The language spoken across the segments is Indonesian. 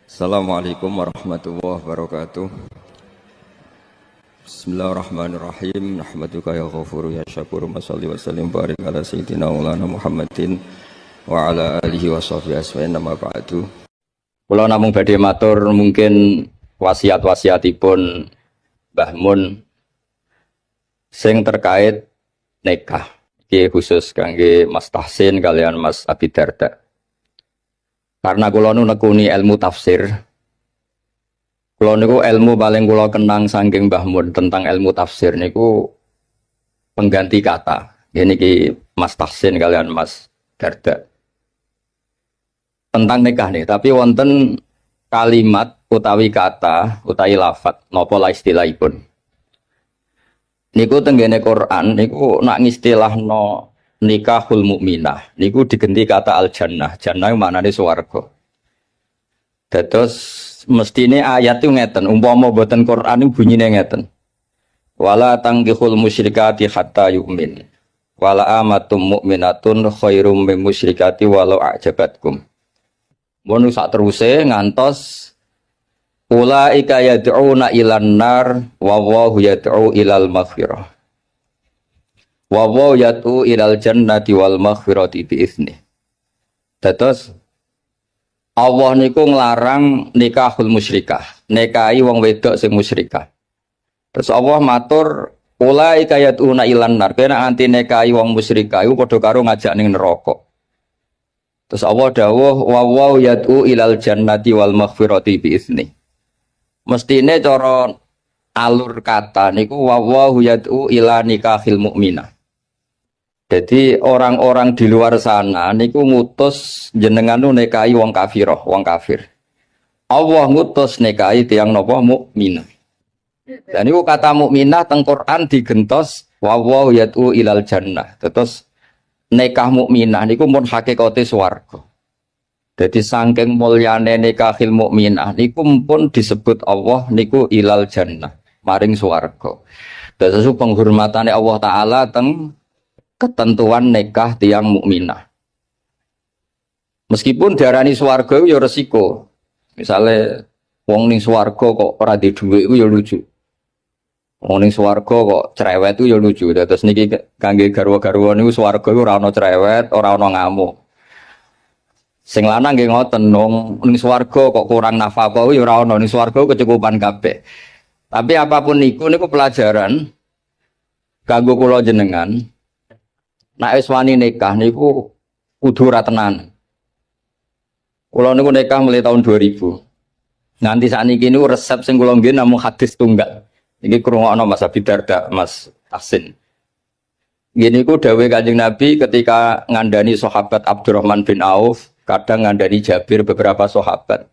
Assalamualaikum warahmatullahi wabarakatuh. Bismillahirrahmanirrahim. Nahmaduka ya ghafuru ya syakuru wa salli wa sallim barik ala sayyidina maulana Muhammadin wa ala alihi wa sahbihi asma'in nama ba'du. Kula namung badhe matur mungkin wasiat-wasiatipun Mbah Mun sing terkait nikah. Iki khusus kangge Mas Tahsin kalian Mas Abi Darda. Karena kula nu nekuni ilmu tafsir. Kula niku ilmu paling kula kenang saking Mbah Mun tentang ilmu tafsir niku pengganti kata. Ini ki Mas Tahsin kalian Mas Darda. Tentang nikah nih, tapi wonten kalimat utawi kata utawi lafat napa la istilahipun. Niku tenggene Quran niku nak ngistilahno nikahul mukminah niku digenti kata al jannah. Jannah maknane swarga. Dados mestine ayat itu ngeten, umpama boten Quran niku bunyine ngeten. Wala tangkihul musyrikati hatta yu'min. Wala amatum mukminatun khairum min musyrikati walau a'jabatkum. Mun sak teruse ngantos ulaika yad'una ilan nar wa wallahu yad'u ilal maghfirah. Wa yatu ilal jannati wal maghfirati bi izni. Dados Allah niku nglarang nikahul musyrikah, nikahi wong wedok sing musyrikah. Terus Allah matur ulaika yatuna ilan nar, kena anti nikahi wong musyrikah iku padha karo ngajak ning neraka. Terus Allah dawuh wa yatu ilal jannati wal maghfirati bi izni. Mestine cara alur kata niku wa yatu ila nikahil mukminah. Jadi orang-orang di luar sana niku ngutus jenengan nu nikahi wong kafiroh, wong kafir. Allah ngutus nikahi tiyang napa mukminah. Dan niku kata mukminah teng Quran digentos wa yatu ilal jannah. Terus nikah mukminah niku mun hakikate swarga. Jadi saking mulyane nikahil mukminah niku pun disebut Allah niku ilal jannah, maring swarga. Terus penghormatane Allah taala teng ketentuan nikah tiang mukminah. Meskipun diarani swarga ya resiko. Misale wong ning swarga kok ora di dhuwit iku ya lucu. Wong ning swarga kok cerewet iku ya lucu. Terus niki kangge garwa-garwa niku swarga iku ora ana cerewet, ora ana ngamuk. Sing lanang nggih ngoten ning swarga kok kurang nafkah ya ora ana, ning swarga kecukupan kabeh. Tapi apapun niku pelajaran kanggo kula jenengan. Nek wis wani nikah niku kudu ora tenan. Kula niku nikah mulai tahun 2000. Nganti sakniki niku resep sing kula nggih namung hadis tunggal. Iki krungokno Mas Abi Darda, Mas Tahsin. Ngene niku dawuh Kanjeng Nabi ketika ngandani sahabat Abdurrahman bin Auf, kadang ngandani Jabir beberapa sahabat.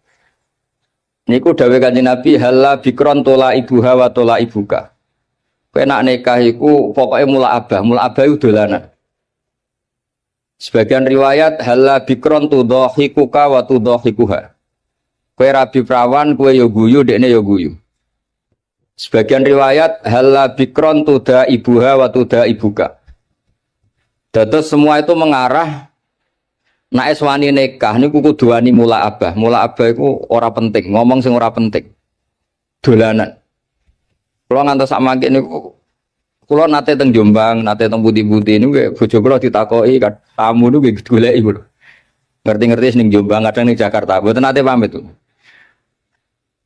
Niku dawuh Kanjeng Nabi halla bikron tola ibuha wa tola ibuka. Kowe nak nikah iku pokoke mula abah iku dolanan. Sebagian riwayat halla bikron tudhahikuka wa tudhahikuha. Kowe rabi prawan, kowe ya guyu, dekne ya guyu. Sebagian riwayat halla bikron tuda ibuha wa tuda ibuka. Dados semua itu mengarah nek wis wani nikah niku kudu wani mula abah. Mula abah iku ora penting, ngomong sing ora penting. Dolanan. Kula ngantos sak mangke niku kula nate teng Jombang, nate teng Putih-Putih niku bojo kula ditakoki tamu niku goleki kula. Ngerti-ngerti ning Jombang, kadang ning Jakarta. Mboten nate pamit.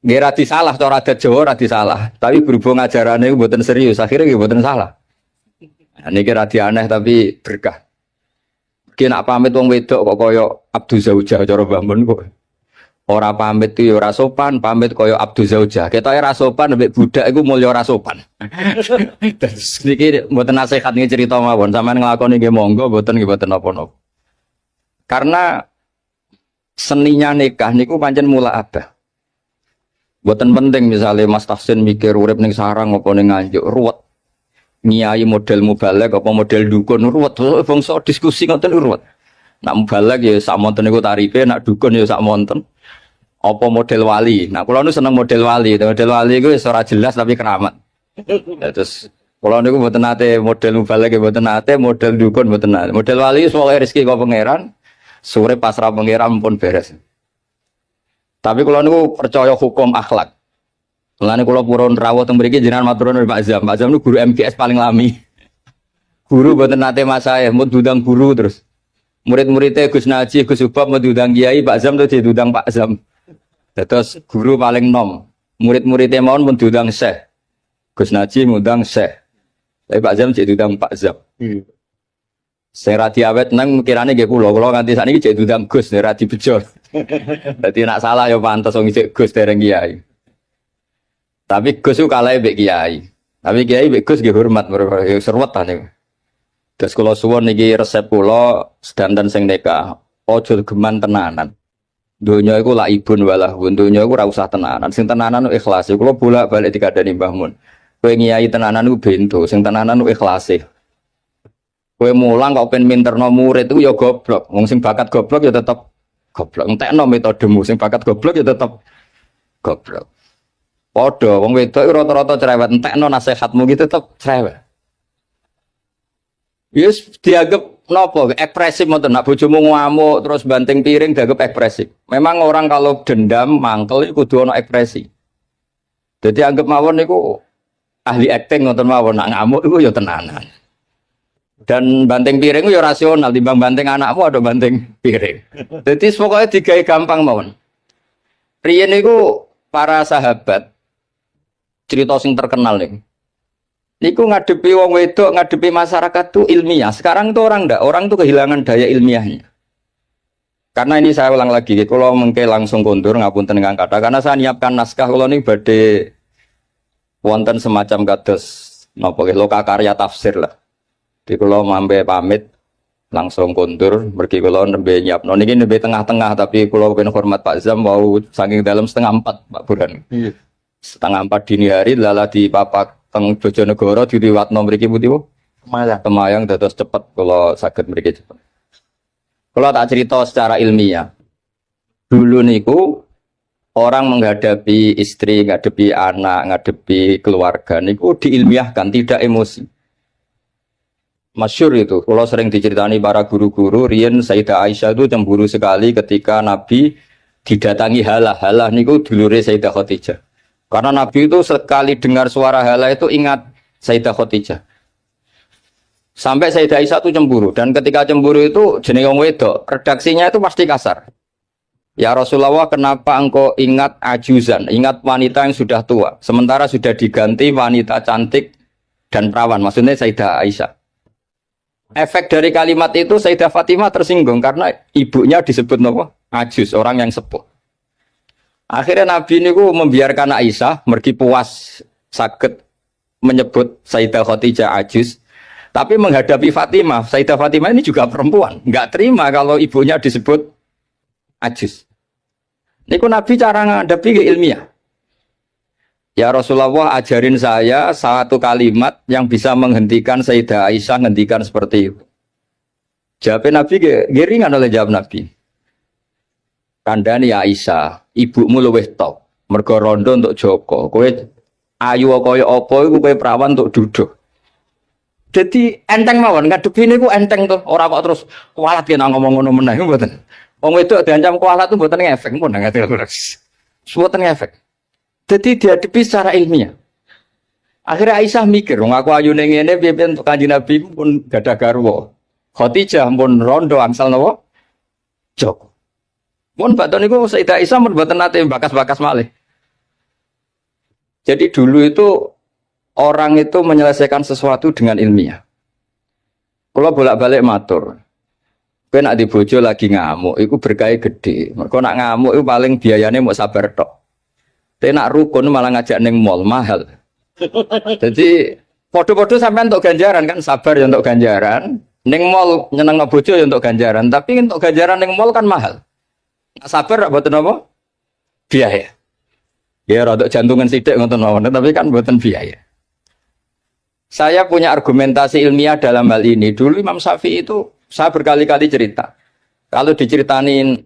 Nggih ra disalah cara adat Jawa ra disalah, tapi berhubung ajarane niku mboten serius, akhirnya nggih mboten salah. Nah, niki ra aneh tapi berkah. Ki nak pamit wong wedok kok kaya Abdu Zaujah cara Mbah Mun kok. Ora pamit itu ya ora sopan, pamit kaya Abdu Zaujah. Ketoke ra sopan mbek budak iku mulya ora sopan. Terus niki mboten nasihat niki cerita mawon, sampean nglakoni nggih monggo, mboten nggih mboten napa-napa. Karena seninya nikah niku pancen mula abah. Mboten penting misalnya Mas Tahsin mikir urip ning sarang apa ning Nganjuk ruwet. Nyai model mubalek apa model dukun ruwet, bangsa diskusi ngoten ruwet. Nak mubalek ya sak monten niku tarife, nak dukun ya sak monten. Apa model wali. Nah, kula nu seneng model wali. Model wali iku wis ora jelas tapi keramat. Terus kula niku mboten nate model mubalek mboten nate, model dukun mboten nate. Model wali pokoke rezeki kok pangeran, sore pasrah pangeran pun beres. Tapi kalau niku percaya hukum akhlak. Mulane kula purun rawuh teng mriki jenengan matur nuwun Pak Zam. Pak Zam niku guru MGS paling lami. Guru mboten nate mas saya, mau diundang guru terus. Murid-muridnya Gus Naji, Gus Ubab mau diundang Kiai, Pak Zam tuh diundang Pak Zam. Terus guru paling nom. Murid-muridnya mau diundang Syekh. Gus Naji ngundang Syekh. Tapi Pak Zam diundang Pak Zam. Sing ra diawet nang kirane nggih kula nganti sakniki jek diundang Gus ora dibejo. Dadi nek salah ya pantes wong isih Gus dereng Kiai. Tapi Gus ku kalah mbek Kiai. Tapi Kiai mbek Gus nggih hormat ya serwet ta niku. Terus kula suwun niki resep kula sedanten sing nikah, aja geman tenanan. Donya iku la ibun walah, donya iku ora usah tenanan. Sing tenanan ikhlas. Kula bolak-balik dikandani Mbah Mun. Kowe ngiyai tenanan iku bento, sing tenanan ikhlas. Kowe mulang kok pengen minterno murid iku ya goblok. Wong sing bakat goblok ya tetep goblok. Entekno metodemu sing bakat goblok ya tetep goblok. Padha wong wedok rata-rata cerewet, entekno nasihatmu gitu tetep cerewet. Yes dianggap nopo ekspresif ngoten. Nak bojomu ngamuk terus banting piring dianggap ekspresif. Memang orang kalau dendam mangkel iku kudu ana ekspresi. Jadi anggap mawon niku ahli acting ngoten mawon, nak ngamuk iku ya tenanan. Dan banting piring ya rasional timbang banting anakmu ada banting piring. Jadi pokoknya digawe gampang mawon. Riyen niku para sahabat cerita sing terkenal nih. Niku ngadepi wong wedok, ngadepi masyarakat tuh ilmiah. Sekarang tuh orang tuh kehilangan daya ilmiahnya. Karena ini saya ulang lagi, kalau mengke langsung kondur ngapunten ingkang kata. Karena saya nyiapkan naskah kalau ini badhe wonten semacam kados napa loka karya tafsir lah. Di kalau mambe pamit langsung kondur, mergi kalau nembe nyiapno. Niki nembe tengah-tengah tapi kalau pengen hormat Pak Zam mau saking dalam 3:30 Pak Burhan. 3:30 dini hari lala di papak teng Bojonegoro diriwatno mriki pundi Bu? Temayang dados cepet kalau saged mriki cepet. Kalau tak cerita secara ilmiah. Dulu niku orang menghadapi istri, menghadapi anak, menghadapi keluarga niku diilmiahkan, tidak emosi. Masyhur itu, kalau sering diceritani para guru-guru, riyen Sayyidah Aisyah itu cemburu sekali ketika Nabi didatangi halah niku dulure Sayyidah Khadijah. Karena Nabi itu sekali dengar suara halah itu ingat Sayyidah Khadijah. Sampai Sayyidah Aisyah itu cemburu, dan ketika cemburu itu jenenge wong wedok, redaksinya itu pasti kasar. Ya Rasulullah, kenapa engkau ingat ajuzan, ingat wanita yang sudah tua, sementara sudah diganti wanita cantik dan perawan, maksudnya Sayyidah Aisyah. Efek dari kalimat itu Sayyidah Fatimah tersinggung karena ibunya disebut apa? Ajuz, orang yang sepuh. Akhirnya Nabi ini membiarkan Aisyah mergi puas sakit menyebut Sayyidah Khadijah ajuz. Tapi menghadapi Fatimah, Sayyidah Fatimah ini juga perempuan, nggak terima kalau ibunya disebut ajuz. Niku Nabi cara menghadapi ke ilmiah. Ya Rasulullah, ajarin saya satu kalimat yang bisa menghentikan Sayyidah Aisyah menghentikan seperti itu. Jawab Nabi geringan oleh jawab Nabi. Kandhani Aisyah, ibumu luwih top, mergo rondo untuk Joko. Kowe ayu kaya apa iku kowe perawan untuk duduk. Jadi enteng mawon, ngadepi niku enteng tuh. Ora kok terus kualat yen ngomong ngono meneh mboten. Wong wedok diancam kualat tuh mboten ngefek pun ngerti lho. Mboten ngefek. Jadi dihadapi secara ilmiah. Akhirnya Aisyah mikir, wong aku ayune ngene piye-piye untuk Kanjeng Nabi pun gadah garwa. Khadijah pun rondo angsal napa? Joko. Mun baton niku Sayyidah Aisyah mun mboten nate bakas-bakas malih. Jadi dulu itu orang itu menyelesaikan sesuatu dengan ilmiah. Kalau bolak-balik matur, kowe nak di bojo lagi ngamuk, iku berkah gede. Mergo nak ngamuk iku paling biayane mau sabar tok. Tapi nak rukun malah ngajak neng mall mahal. Jadi podo-podo sampai untuk ganjaran kan sabar ya untuk ganjaran. Neng mall nyeneng bojo ya untuk ganjaran. Tapi untuk ganjaran neng mall kan mahal. Nak sabar buat apa? Biaya. Ya rada jantungan sidik ngoten mawon, tapi kan buatan biaya. Saya punya argumentasi ilmiah dalam hal ini. Dulu Imam Syafi'i itu saya berkali-kali cerita. Kalau diceritain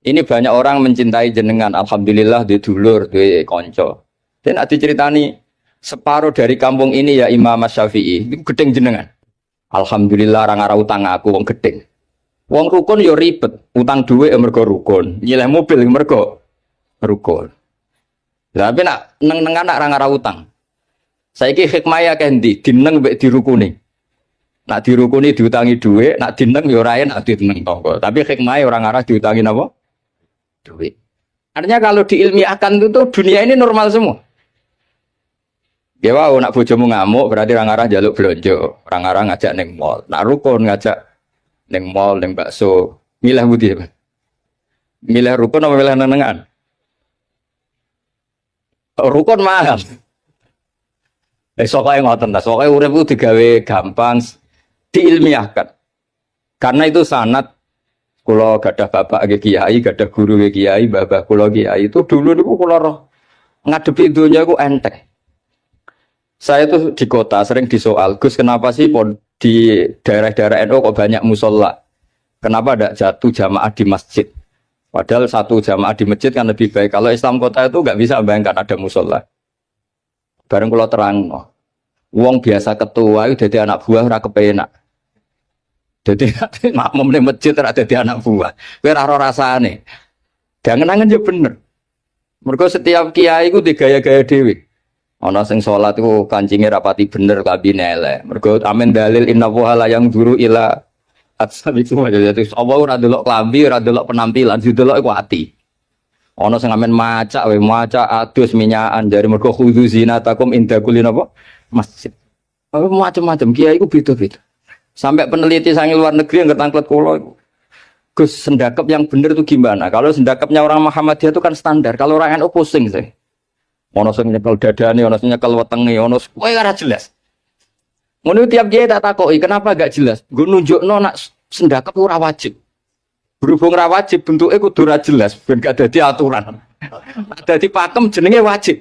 ini banyak orang mencintai jenengan. Alhamdulillah di dulur, di konco. Dan diceritani separuh dari kampung ini ya Imam Syafi'i. Itu gedeng jenengan. Alhamdulillah orang arah utang aku wong gedeng. Wong rukun yo ribet. Utang duit mergo rukun. Nyileh mobil mergo rukun. Tapi nak neng-nengan nak ra utang. Saiki hikmah akeh ndi dineng mbek dirukuni. Nak dirukuni diutangi dhuwit, nak dineng ya ora enak dineng tangga. Tapi hikmah orang arah diutangi napa? Dhuwit. Artinya kalau diilmiahkan itu tuh dunia ini normal semua. Ya wow, nak bojomu ngamuk berarti orang arah jaluk belanja, orang arah ngajak neng mall, nak rukun ngajak neng mall, neng bakso, milih budi, milih rukun apa milih nenengan? Rukun mahal. Soalnya ngoten, soalnya urip itu digawe gampang, diilmiahkan. Karena itu sanad. Kulo gadah bapak ke kiai, gadah guru ke kiai, babah kulo kiai itu dulu niku kulo roh ngadepi dunia ku enteng. Saya tuh di kota sering disoal, Gus kenapa sih di daerah-daerah NU kok banyak musola? Kenapa ada jatuh jamaah di masjid? Padahal satu jamaah di masjid kan lebih baik. Kalau Islam kota itu nggak bisa bayangkan ada musola. Bareng kulo terang, wong biasa ketua itu jadi anak buah ora kepenak. Jadi makmum di masjid ada di anak buah. Kowe ora rasane. Dangen-angen ya bener. Mergo setiap kiai iku digaya-gaya dhewe. Ana sing salat iku kancinge rapati bener kabine elek. Mergo amen dalil inna wa yang duru ila atsabikum. Jadi Allah ora delok klambi, ora delok penampilan, didelok iku ati. Ana sing amen macak adus minyakan jare mergo khudzu zinatakum inda kulli napa? Masjid. Macam-macam kiai iku beda-beda. Sampai peneliti sangi luar negeri yang ketangklet kulo, Gus sendakep yang benar itu gimana? Kalau sendakepnya orang Muhammadiyah itu kan standar. Kalau orang NU pusing sih. Ono sing nyekel dadane, ono sing nyekel wetenge, ono kowe ora jelas. Ngono tiap kiai tak takoki, kenapa gak jelas? Gue nunjukno nak sendakep ora wajib. Berhubung ora wajib bentuke kudu ora jelas, ben gak dadi aturan. Dadi pakem jenenge wajib.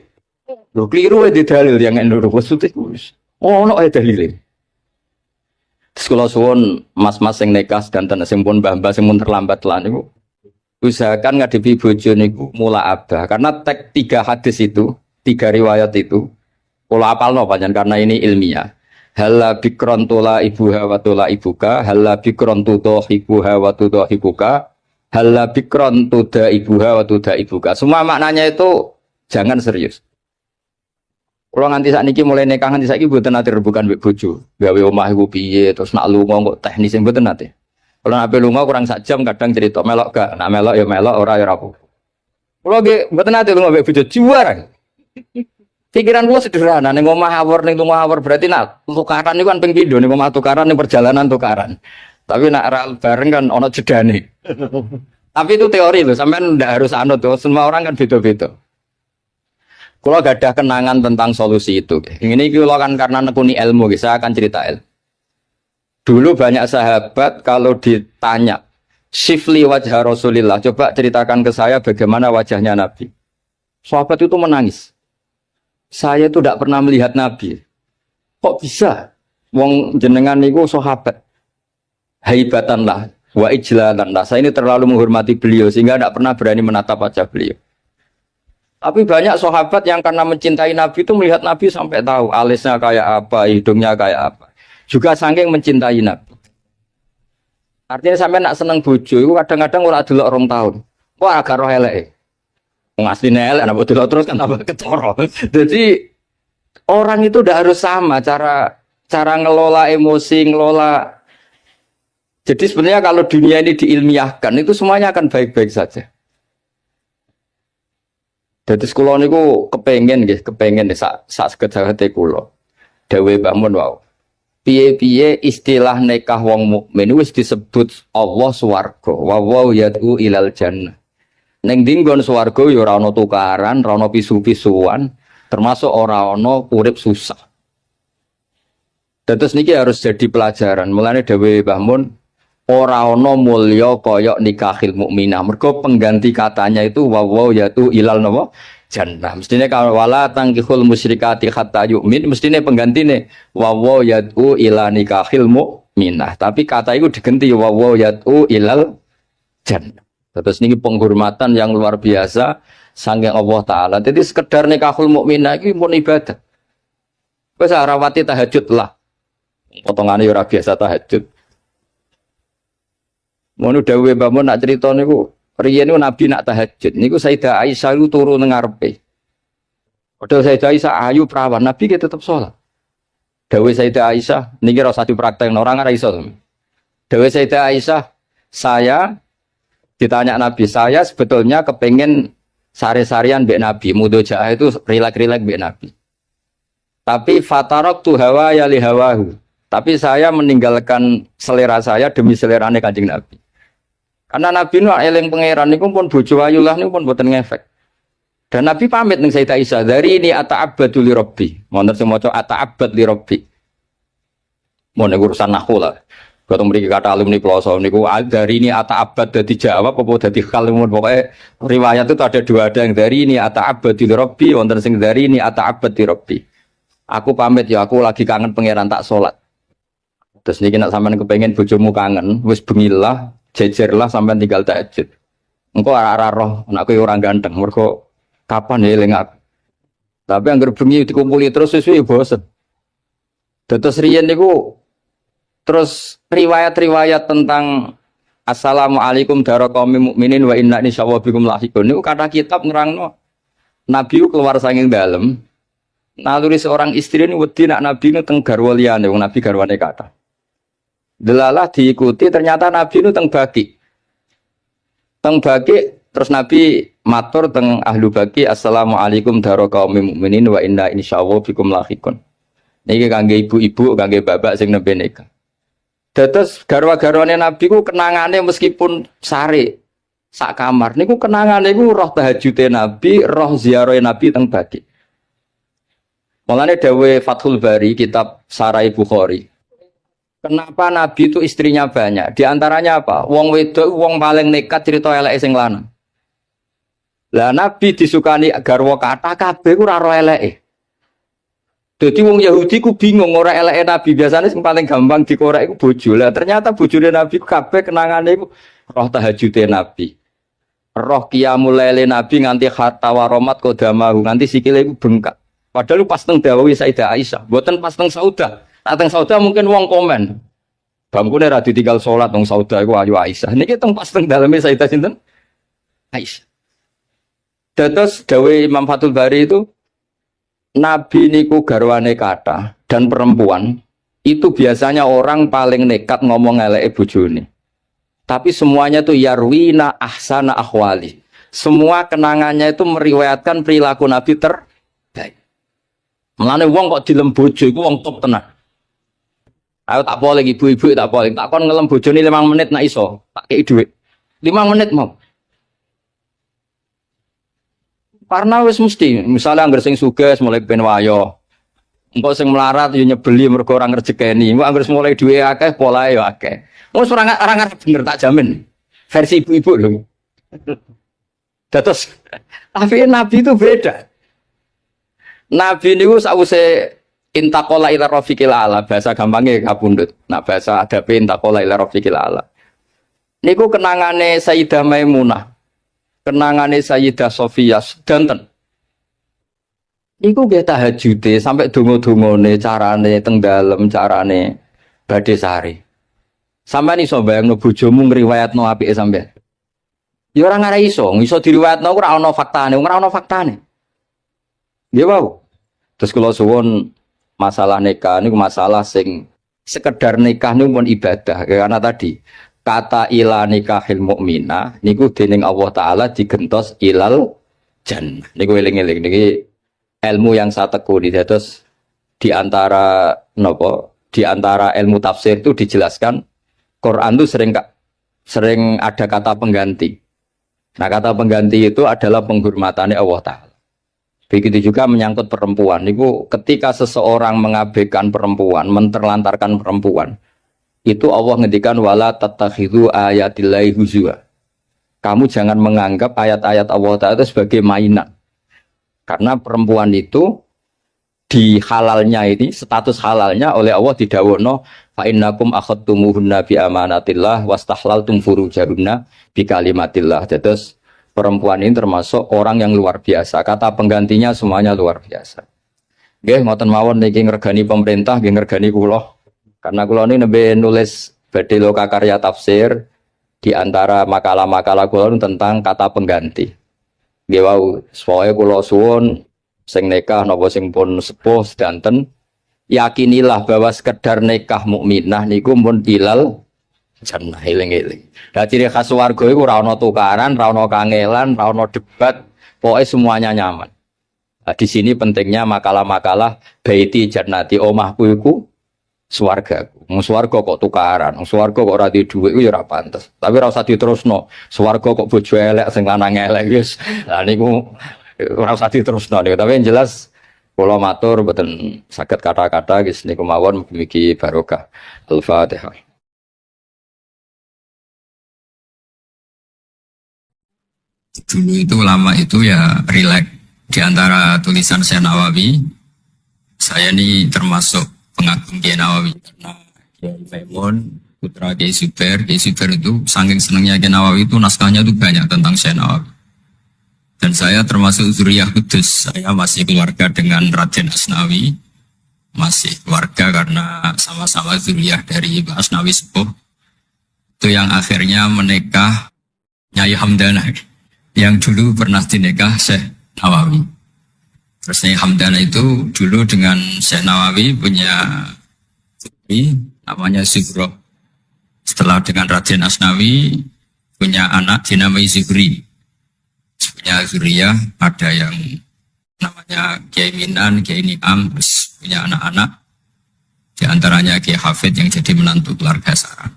Lho kliru di dalil yang NU wis. Ono ae dalile. Sekolah suwon mas-mas yang nekas dan sing pun mbah-mbah sing pun terlambat lah niku usahakan ngadepi bojo niku mula abah karena tek 3 hadis itu 3 riwayat itu kula apalno panjen karena ini ilmiah halla bikron tula ibuha wa tula ibuka halla bikron tudo ibuha wa tudo ibuka halla bikron tuda ibuha wa tuda ibuka semua maknanya itu jangan serius. Kalau nganti saat ini mulai nikah nganti saat ini buatan nanti rebukan mbek bojo, gawe omah iku piye terus nak lunga kok teknis yang buatan nanti. Kalau nak lunga kurang 1 jam kadang cerita melok gak, nak melok ya melok ora ya rapuh. Kalau buatan nanti lunga mbek bojo juara. Pikiran gua sederhana, ning omah awor ning lunga awor berarti nak tukaran itu kan ping pindho ning omah tukaran ning perjalanan tukaran. Tapi nak bareng kan ono jedane. Tapi itu teori loh, sampean ndak harus anut tuh, semua orang kan beda-beda. Kalau gak ada kenangan tentang solusi itu, ini kalau kan karena nekuni ilmu, saya akan cerita ilmu. Dulu banyak sahabat kalau ditanya, Sifli wajah Rasulillah, coba ceritakan ke saya bagaimana wajahnya Nabi. Sahabat itu menangis. Saya itu tidak pernah melihat Nabi. Kok bisa? Wong jenengan niku sahabat. Haibatanlah, wa ijlalanlah. Saya ini terlalu menghormati beliau sehingga tidak pernah berani menatap wajah beliau. Tapi banyak sahabat yang karena mencintai Nabi itu melihat Nabi sampai tahu alisnya kayak apa, hidungnya kayak apa. Juga saking mencintai Nabi. Artinya sampai nak seneng bojo itu kadang-kadang ora delok 2 tahun. Wah agak roh eleke. Wong asline elek nek delok terus kan tambah ketara. Jadi orang itu tidak harus sama cara ngelola emosi, ngelola. Jadi sebenarnya kalau dunia ini diilmiahkan itu semuanya akan baik-baik saja. Jadi sekolah niku kepengen sak saged-sagede kula. Dewe Mbah Mun wau. Piye-piye istilah nikah wong mukmin wis disebut Allah swarga. Wa yad'u ilal jannah. Ning dinggon swarga ya ora ana tukaran, ora ana pisu-pisuan, termasuk ora ana urip susah. Terus niki harus jadi pelajaran. Mulane dewe Mbah Mun ora ana mulya kaya nikahil mukminah. Mergo pengganti katanya itu wa yatu ilal napa jannah. Mestine kalau wala tangkihul musyrikati hatta yu'min, mestine penggantine wa yatu ila nikahil mukminah. Tapi kata itu diganti wa yatu ilal jannah. Terus niki penghormatan yang luar biasa saking Allah taala. Jadi sekedar nikahul mukminah iki pun ibadah. Wis rawati tahajud lah. Potongane ora biasa tahajud. Ngono dawuhe Mbah Mun nak crita niku riyen niku Nabi nak tahajud niku Sayyidah Aisyah itu turu nang ngarepe. Padahal Sayyidah Aisyah ayu perawan, Nabi ki tetep salat. Dawe Sayyidah Aisyah niki ora usah dipraktekno orang ora iso. Dawe Sayyidah Aisyah, saya ditanya Nabi, saya sebetulnya kepengen sari-sarian mbek Nabi, mudojaah itu rilek-rilek mbek Nabi. Tapi fatarok tu hawa ya li hawahu. Tapi saya meninggalkan selera saya demi selerane Kanjeng Nabi. Karena Nabi nu eling pangeran niku pun bojo ayu lah niku pun boten ngefek. Dan Nabi pamit ning Sayyidah Aisyah, dari ini ata'abbadu li rabbi. Wonten sing maca ata'abbad li rabbi. Mun urusan nahwu lah. Ketemu mriki kata alumni Ploso niku dari ini ata'abbad dadi jawab apa dadi kalimun pokoke riwayat itu ada dua, ada yang dari ini ata'abbadu li rabbi, wonten sing dari ini ata'abbad li rabbi. Aku pamit ya, aku lagi kangen pangeran tak salat. Terus niki nek sampean kepengin bojomu kangen, wis bengilah, jejerlah sampean tinggal tahajud. Engko ora roh anakku ora ganteng, mergo kapan ya eling aku. Tapi anggere bengi dikumpuli terus suwe bosen. Terus riyen niku terus riwayat-riwayat tentang Assalamualaikum daraqaumil mukminin wa inna insyaallah bikum lahiqun. Niku kata kitab nerangno Nabi keluar saking dalem. Naluri seorang istri ini wedi nak Nabi ini teng garwa liyane, wong Nabi garwane kata. Delalah diikuti ternyata Nabi itu teng baki. Teng baki terus Nabi matur teng ahlu baki Assalamualaikum daraqaumil mukminin wa inna insyaallah bikum lahiqun. Niki kangge ibu-ibu, kangge bapak sing nembe nikah. Dados garwa-garwane Nabi ku kenangane meskipun sare sak kamar niku kenangane niku roh tahajude Nabi, roh ziarah Nabi teng baki. Mulane dawe Fathul Bari kitab Sarai Bukhari. Kenapa Nabi itu istrinya banyak? Di antaranya apa? Wong wedok wong paling nekat cerita eleke sing lanang. Lah Nabi disukani garwa kathah kabeh ku ora ro eleke. Dadi wong Yahudi ku bingung ora eleke Nabi, biasane sing paling gampang dikorek iku bojo. Lah ternyata bojone Nabi kabeh kenangane iku roh tahajude Nabi. Roh qiyamul lail Nabi nganti hatta waromat qodamahu, nganti sikile iku bengkak. Padahal pas teng dawawi Sayyidah Aisyah, mboten pas teng Saudah. Teng Saudah mungkin wong komen. Bangkune ra ditinggal salat wong Saudah iku ayu Aisyah. Niki teng pas teng daleme Sayyidah sinten? Aisyah. Dados dawe Imam Fathul Bari itu Nabi niku garwane kathah dan perempuan itu biasanya orang paling nekat ngomong eleke bojone. Tapi semuanya itu yarwina ahsana ahwali. Semua kenangannya itu meriwayatkan perilaku Nabi terbaik. Mulane wong kok dilem bojo iku wong top tenan. Ayo tak boleh ibu-ibu tak boleh. Tak kon ngelem bojone 5 menit nak iso. Tak kei dhuwit. 5 menit mau. Karena wis mesti, misalnya anggar sing sugih mulai ben wayo. Engko sing melarat yo nyebeli mergo ora ngrejekeni. Engko anggar mulai duwe akeh polahe yo akeh. Wis ora ngarep bener tak jamin. Versi ibu-ibu lho. Dados tapi Nabi itu beda. Nabi niku sawise intaqala ila rafiqil ala, bahasa gampangnya kapundhut. Nah bahasa adabe intaqala ila rafiqil ala. Niku kenangane Sayyidah Maimunah. Kenangane Sayyidah Sofiyah sedanten. Iku nggih tahajude sampai donga-dongane carane teng dalem carane badhe sari. Sampeyan iso bayangno bojomu ngriwayatno apike sampeyan. Ya ora ngare iso diriwayatno ora ana faktane, ora ana faktane. Nggih wau. Terus kula suwun masalah nikah niku masalah sing sekedar nikah niku pun ibadah karena tadi kata ila nikahil mukminah niku dening Allah taala digentos ilal jannah. Niku eling-eling niki ilmu yang saya tekuni. Terus di antara ilmu tafsir itu dijelaskan Quran itu sering ada kata pengganti. Nah, kata pengganti itu adalah penghormatannya Allah taala. Begitu juga menyangkut perempuan. Niku ketika seseorang mengabaikan perempuan, menterlantarkan perempuan, itu Allah ngendikan wala tattakhidhu ayatillahi huzwa. Kamu jangan menganggap ayat-ayat Allah Ta'ala itu sebagai mainan. Karena perempuan itu di halalnya ini, status halalnya oleh Allah didhawuhna fa innakum akhadtumuhunna bi amanatillah wastahlaltum furujahunna bi kalimatillah. Terus perempuan ini termasuk orang yang luar biasa. Kata penggantinya semuanya luar biasa. Nggih, ngoten mawon niki ngregani pemerintah, nggih ngregani kula. Karena kula ini nembe nulis badhe loka karya tafsir di antara makalah-makalah kula tentang kata pengganti. Nggih wau, pokoke kula suwun sing nikah napa sing pun sepuh sedanten yakinilah bahwa sekedar nikah mukminah niku mun ilal jannah eling-eling. Lah ciri khas swarga iku ora ana tukaran, ora ana kangelan, ora ana debat, pokoknya semuanya nyaman. Nah, di sini pentingnya makalah-makalah baiti jannati omahku iku swargaku. Wong swarga kok tukaran, wong swarga kok ora duwe dhuwit iku ya ora pantes. Tapi ora usah diterusno. Swarga kok bojo elek sing lanang elek wis. Lah niku ora usah diterusno niku. Tapi yang jelas kula matur mboten saged kata-kata wis niku mawon mugi barokah. Al-Fatihah. Dulu itu ulama itu ya rileks. Di antara tulisan Syekh Nawawi, saya ini termasuk pengagum Kiai Nawawi karena Kiai Maimun putra Kiai Zubair itu saking senangnya Kiai Nawawi itu naskahnya itu banyak tentang Syekh Nawawi. Dan saya termasuk zuriyah kudus. Saya masih keluarga dengan Raden Asnawi, masih keluarga karena sama-sama zuriyah dari Mbah Asnawi Sepuh. Itu yang akhirnya menikah Nyai Hamdana yang dulu pernah dinikah Syekh Nawawi. Terus Nyai Hamdana itu dulu dengan Syekh Nawawi punya putri namanya Zuhroh. Setelah dengan Raden Asnawi punya anak dinamai Zuhri. Punya zuriyah ada yang namanya Kiai Minan, Kiai Niam, terus punya anak-anak. Di antaranya Kiai Hafid yang jadi menantu keluarga Sarah.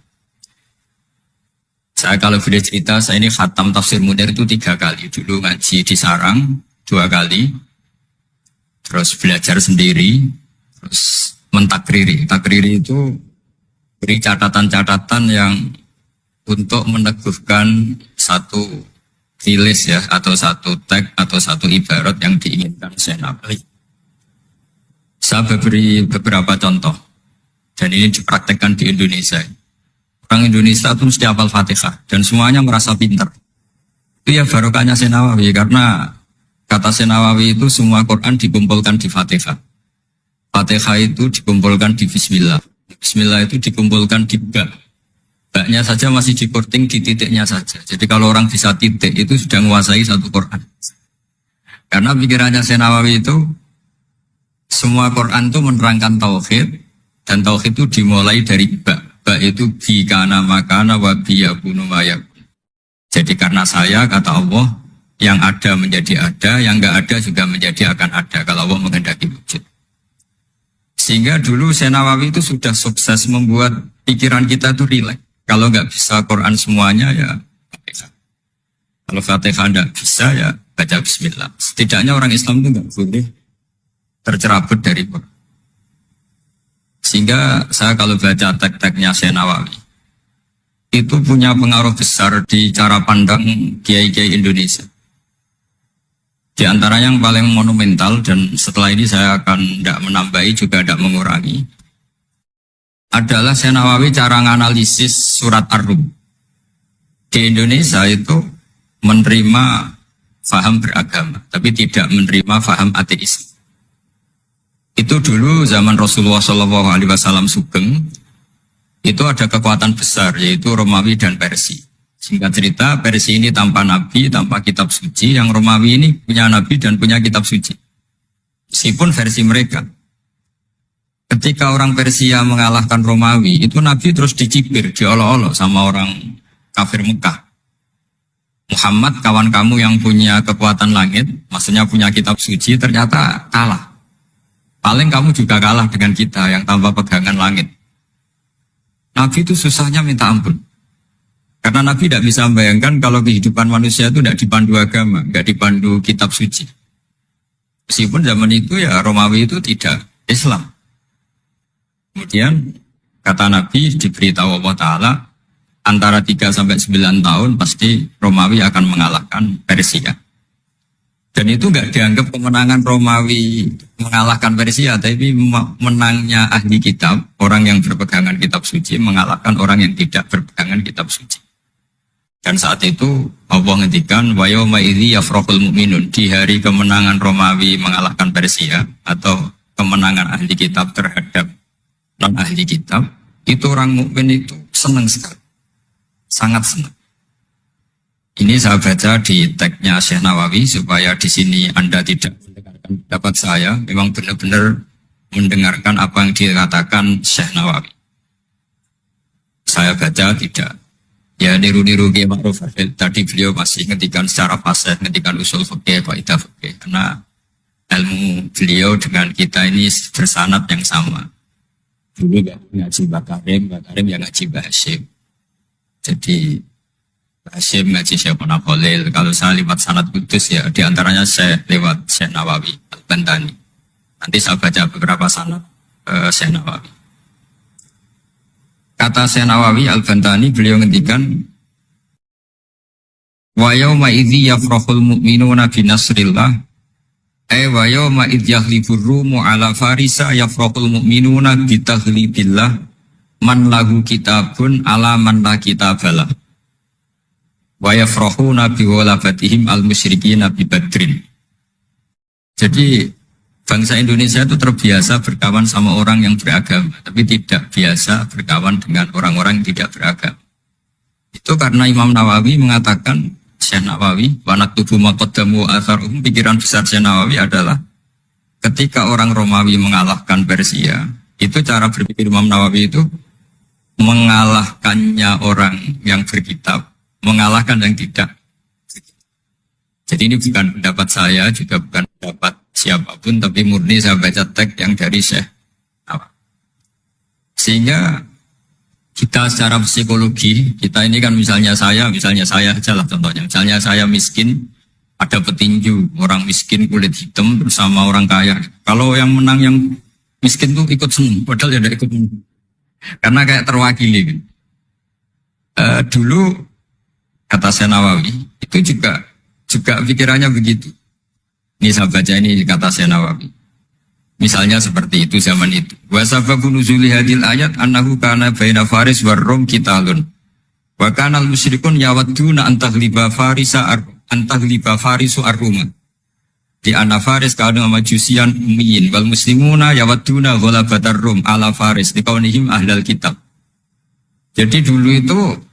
Saya kalau boleh cerita, saya ini khatam tafsir Munir itu 3 kali. Dulu ngaji di Sarang 2 kali. Terus belajar sendiri. Terus mentakriri. Takriri itu beri catatan-catatan yang untuk meneguhkan satu tulis ya, atau satu teks, atau satu ibarat yang diinginkan Syekh Nawawi. Saya beri beberapa contoh. Dan ini dipraktekkan di Indonesia. Orang Indonesia itu mesti hafal Fatihah dan semuanya merasa pintar. Itu ya barokahnya Syekh Nawawi karena kata Syekh Nawawi itu semua Quran dikumpulkan di Fatihah. Fatihah itu dikumpulkan di Bismillah. Bismillah itu dikumpulkan di Ba. Ba-nya saja masih dikorting di titiknya saja. Jadi kalau orang bisa titik itu sudah menguasai satu Quran. Karena pikirannya Syekh Nawawi itu semua Quran itu menerangkan tauhid dan tauhid itu dimulai dari Ba. Ba itu bi kana makana wa bi yakunu ma yakun. Jadi karena saya kata Allah yang ada menjadi ada, yang enggak ada juga menjadi akan ada kalau Allah menghendaki wujud. Sehingga dulu Syekh Nawawi itu sudah sukses membuat pikiran kita itu rileks. Kalau enggak bisa Quran semuanya ya Fatihah. Kalau Fatihah enggak bisa ya baca bismillah. Setidaknya orang Islam itu enggak boleh tercerabut dari Quran. Sehingga saya kalau baca teks-teksnya Syekh Nawawi itu punya pengaruh besar di cara pandang kiai-kiai Indonesia. Di antara yang paling monumental dan setelah ini saya akan tidak menambahi juga tidak mengurangi adalah Syekh Nawawi cara menganalisis surat Ar-Rum. Di Indonesia itu menerima faham beragama, tapi tidak menerima faham ateis. Itu dulu zaman Rasulullah SAW sugeng, itu ada kekuatan besar yaitu Romawi dan Persia. Singkat cerita, Persia ini tanpa nabi, tanpa kitab suci, yang Romawi ini punya nabi dan punya kitab suci. Meskipun versi mereka. Ketika orang Persia mengalahkan Romawi, itu nabi terus dicibir, diolok-olok sama orang kafir Mekah. Muhammad, kawan kamu yang punya kekuatan langit, maksudnya punya kitab suci, ternyata kalah. Paling kamu juga kalah dengan kita yang tanpa pegangan langit. Nabi itu susahnya minta ampun. Karena Nabi tidak bisa membayangkan kalau kehidupan manusia itu tidak dipandu agama, tidak dipandu kitab suci. Meskipun zaman itu ya Romawi itu tidak Islam. Kemudian kata Nabi diberitahu Allah Ta'ala antara 3 sampai 9 tahun pasti Romawi akan mengalahkan Persia. Dan itu enggak dianggap kemenangan Romawi mengalahkan Persia, tapi menangnya ahli kitab, orang yang berpegangan kitab suci mengalahkan orang yang tidak berpegangan kitab suci. Dan saat itu Allah ngendikan wa yauma idzi yafrahul mu'minun, di hari kemenangan Romawi mengalahkan Persia atau kemenangan ahli kitab terhadap non ahli kitab, itu orang mukmin itu senang sekali. Sangat senang. Ini saya baca di tagnya Syekh Nawawi supaya di sini Anda tidak mendengarkan pendapat saya, memang benar-benar mendengarkan apa yang dikatakan Syekh Nawawi. Saya baca tidak. Ya niru-niru Kiai Ma'ruf. Tadi beliau masih ngetikan secara fasih, ngetikan usul fikih, kaidah fikih. Karena ilmu beliau dengan kita ini bersanad yang sama. Dulu ngaji Mbak Karim yang ngaji Mbak Hashim. Jadi Mbak Hashim ngaji Syekh Khalil. Kalau saya lewat sanad kudus ya diantaranya saya lewat Syekh Nawawi Al-Bantani. Nanti saya baca beberapa sanad Syekh Nawawi. Kata Syekh Nawawi Al-Bantani, beliau ngendikan wa yauma idzi yafrahul mu'minuna bi nasrillah wa yauma idz yahlibur rumu ala farisa yafrahul mu'minuna bi taghlibillah man lahu kitabun ala man la kitabalah wa yafrahuna bi walafatihim al musyrikina bi badrin. Jadi bangsa Indonesia itu terbiasa berkawan sama orang yang beragama, tapi tidak biasa berkawan dengan orang-orang yang tidak beragama. Itu karena Imam Nawawi mengatakan, Syekh Nawawi, wanak tubuh maqaddamu atharuhum, pikiran besar Syekh Nawawi adalah ketika orang Romawi mengalahkan Persia, itu cara berpikir Imam Nawawi itu mengalahkannya orang yang berkitab, mengalahkan yang tidak. Jadi ini bukan pendapat saya, juga bukan pendapat siapapun, tapi murni saya baca teks yang dari Syekh Nawawi. Sehingga kita secara psikologi, kita ini kan misalnya saya aja lah contohnya. Misalnya saya miskin, ada petinju, orang miskin kulit hitam bersama orang kaya. Kalau yang menang yang miskin tuh ikut senang, padahal ya tidak ikut menang. Karena kayak terwakili. Kan. Dulu kata Syekh Nawawi, itu juga pikirannya begitu. Ini saya baca ini kata Syekh Nawawi. Misalnya seperti itu zaman itu. Wa sababu nuzuli hadil ayat annahu kana baina Faris war Rum qitalun. Wa kana al-musyrikun yawadduna an taghliba Farisu ar-Ruma. Di anna Faris kana majusian ummiyin wal muslimuna yawadduna ghalabatar Rum ala Faris liqaunihim ahlal kitab. Jadi dulu itu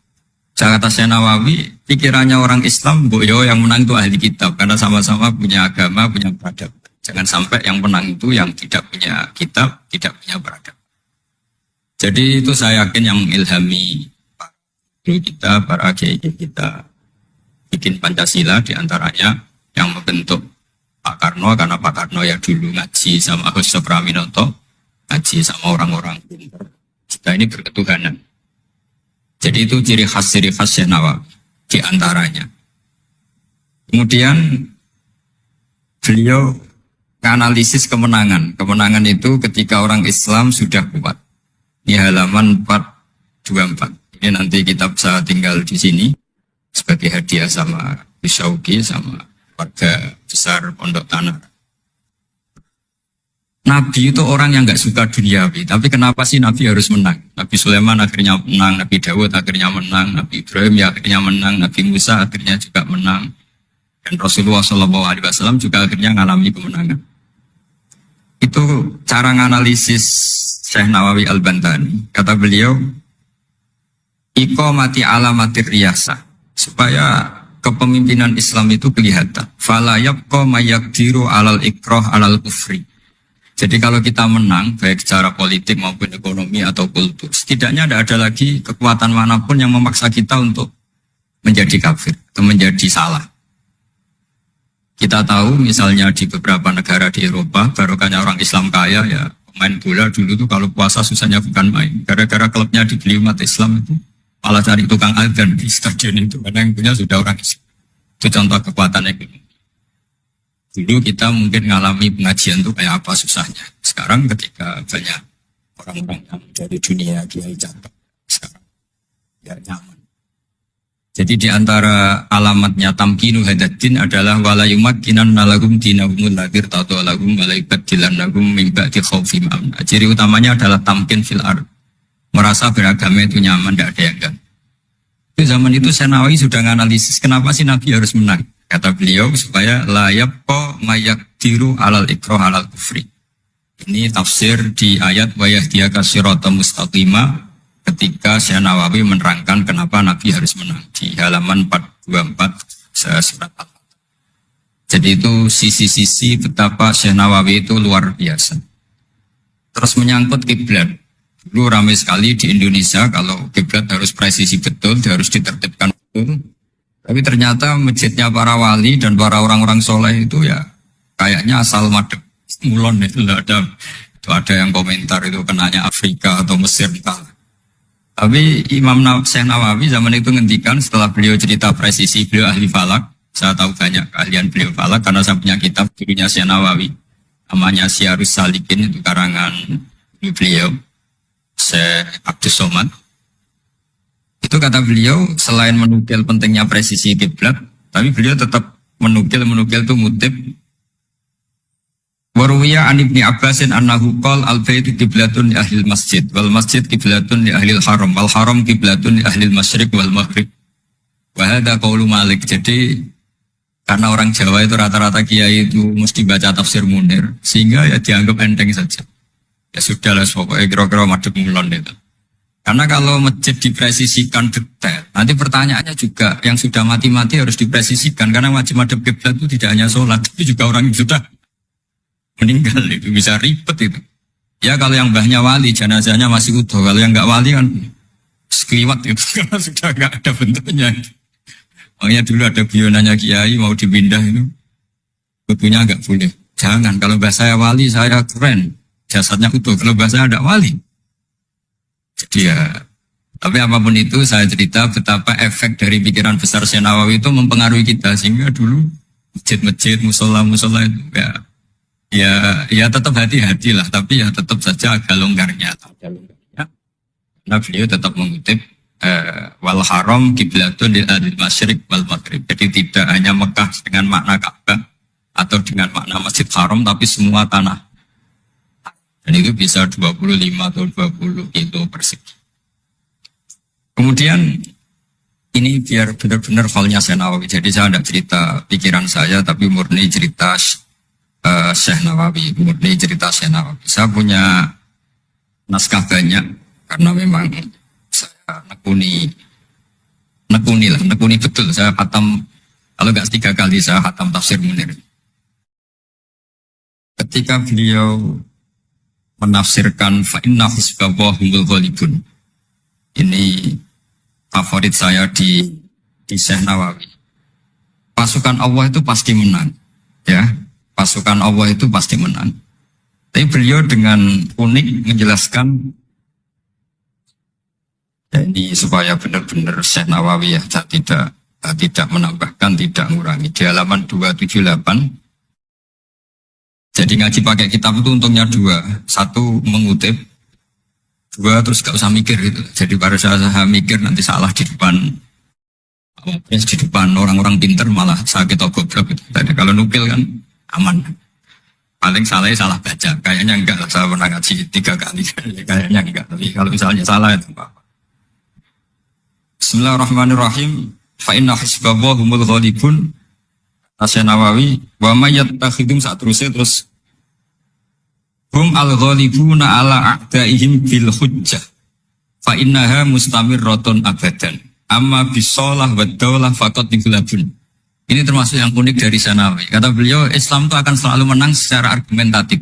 kata Syekh Nawawi, pikirannya orang Islam, boyo yang menang itu ahli kitab, karena sama-sama punya agama, punya peradaban. Jangan sampai yang menang itu yang tidak punya kitab, tidak punya peradaban. Jadi itu saya yakin yang mengilhami kita, para kiai kita, bikin Pancasila diantaranya yang membentuk Pak Karno, karena Pak Karno yang dulu ngaji sama Agus Praminoto, ngaji sama orang-orang pintar. Kita ini berketuhanan. Jadi itu ciri khas Syekh Nawawi di antaranya. Kemudian beliau menganalisis kemenangan. Kemenangan itu ketika orang Islam sudah kuat. Ini halaman 424. Ini nanti kita bisa tinggal di sini sebagai hadiah sama Syauki sama warga besar Pondok Tanah. Nabi itu orang yang nggak suka duniawi, tapi kenapa sih Nabi harus menang? Nabi Sulaiman akhirnya menang, Nabi Dawud akhirnya menang, Nabi Ibrahim ya akhirnya menang, Nabi Musa akhirnya juga menang, dan Rasulullah SAW juga akhirnya mengalami kemenangan. Itu cara menganalisis Syekh Nawawi Al-Bantani. Kata beliau, iqamati alamatir riyasah, supaya kepemimpinan Islam itu kelihatan. Fala yabqa mayaqdiru alal ikrah alal kufri. Jadi kalau kita menang, baik secara politik maupun ekonomi atau kultur, setidaknya tidak ada lagi kekuatan manapun yang memaksa kita untuk menjadi kafir atau menjadi salah. Kita tahu misalnya di beberapa negara di Eropa, barokahnya orang Islam kaya ya, pemain bola dulu tuh kalau puasa susahnya bukan main. Gara-gara klubnya dibeli umat Islam itu, malah cari tukang adzan di stadion itu, karena yang punya sudah orang Islam. Itu contoh kekuatan ekonomi. Dulu kita mungkin mengalami pengajian itu kayak apa susahnya. Sekarang ketika banyak orang-orang yang dari dunia kiai catat, sekarang ya nyaman. Jadi di antara alamatnya tamkinu hadatin adalah wala yumakkinan nalagum dinahumul ladir tatu alagum walaibat dilanagum mimba'di khawfim amna. Ciri utamanya adalah tamkin fil ard. Merasa beragama itu nyaman, tidak ada yang enggak. Di zaman itu Syekh Nawawi sudah menganalisis kenapa sih Nabi harus menang. Kata beliau supaya layab ko mayak diru alal ikroh alal kufri. Ini tafsir di ayat wa yahdiyaka sirata mustaqima ketika Syekh Nawawi menerangkan kenapa Nabi harus menang di halaman 24 surat Al-Fatihah. Jadi itu sisi-sisi betapa Syekh Nawawi itu luar biasa. Terus menyangkut kiblat. Dulu ramai sekali di Indonesia kalau kiblat harus presisi betul, harus ditertibkan betul. Tapi ternyata masjidnya para wali dan para orang-orang soleh itu ya kayaknya asal madep mulon itu ada yang komentar itu kenanya Afrika atau Mesir entah. Tapi Syekh Nawawi zaman itu ngendikan setelah beliau cerita presisi, beliau ahli falak. Saya tahu banyak keahlian beliau falak karena saya punya kitab gurunya Syekh Nawawi. Namanya Syiarus Salikin, itu karangan beliau, Syekh Abdus Somad. Itu kata beliau, selain menukil pentingnya presisi kiblat, tapi beliau tetap menukil itu ngutip. Waruwiya an Ibni Abbasin annahu qol al-baitu kiblatun li ahlil masjid, wal masjid kiblatun li ahlil haram, wal haram kiblatun li ahlil masyriq wal maghrib. Wahada qaulu Malik. Jadi karena orang Jawa itu rata-rata kiai itu mesti baca tafsir Munir, sehingga ya dianggap enteng saja. Ya sudah lah, pokoknya kira-kira madhep mulon itu. Karena kalau masjid dipresisikan detail, nanti pertanyaannya juga yang sudah mati-mati harus dipresisikan. Karena wajib madhep kiblat itu tidak hanya sholat, tapi juga orang yang sudah meninggal itu bisa ribet itu. Ya kalau yang mbahnya wali, jenazahnya masih utuh. Kalau yang nggak wali kan sekliwat itu, karena sudah nggak ada bentuknya. Makanya dulu ada bionanya kiai mau dipindah itu, butuhnya nggak boleh. Jangan, kalau mbah saya wali, saya keren, jasadnya utuh. Kalau mbah saya ada wali. Jadi ya, tapi apapun itu saya cerita betapa efek dari pikiran besar Syekh Nawawi itu mempengaruhi kita. Sehingga dulu masjid-masjid, musola-musola itu ya tetap hati-hati lah. Tapi ya tetap saja agak longgarnya. Nah beliau tetap mengutip wal haram kiblatun lil ahlil masyriq wal maghrib. Jadi tidak hanya Mekah dengan makna Ka'bah atau dengan makna Masjid Haram, tapi semua tanah. Dan itu bisa 25 atau 20 kilo persegi. Kemudian ini biar benar-benar halnya Syekh Nawawi. Jadi saya tidak cerita pikiran saya, tapi murni cerita Syekh Nawawi, murni cerita Syekh Nawawi. Saya punya naskah banyak karena memang saya nekuni betul. Saya khatam, kalau nggak 3 kali saya khatam tafsir Munir. Ketika beliau menafsirkan fa inna hizballahumul ghalibun, ini favorit saya di Syekh Nawawi. Pasukan Allah itu pasti menang, ya. Pasukan Allah itu pasti menang. Tapi beliau dengan unik menjelaskan, ini supaya benar-benar Syekh Nawawi ya, tidak menambahkan, tidak mengurangi. Di halaman 278. Jadi ngaji pakai kitab itu untungnya 2. 1 mengutip, 2 terus gak usah mikir gitu. Jadi baru saya mikir nanti salah di depan orang-orang pinter, malah sakit atau goblok gitu. Jadi kalau nukil kan aman. Paling salahnya salah baca. Kayaknya enggak, saya pernah ngaji 3 kali. Kayaknya enggak, tapi kalau misalnya salah itu apa. Bismillahirrahmanirrahim. Fa inna hizballahumul ghalibun. Syekh Nawawi wa may yattakhidum terus hum al-ghalibuna ala a'daihim bil hujjah fa innaha mustamirratun abadan amma bisolah wa daulah faqad dighlabun. Ini termasuk yang unik dari Syekh Nawawi. Kata beliau, Islam itu akan selalu menang secara argumentatif.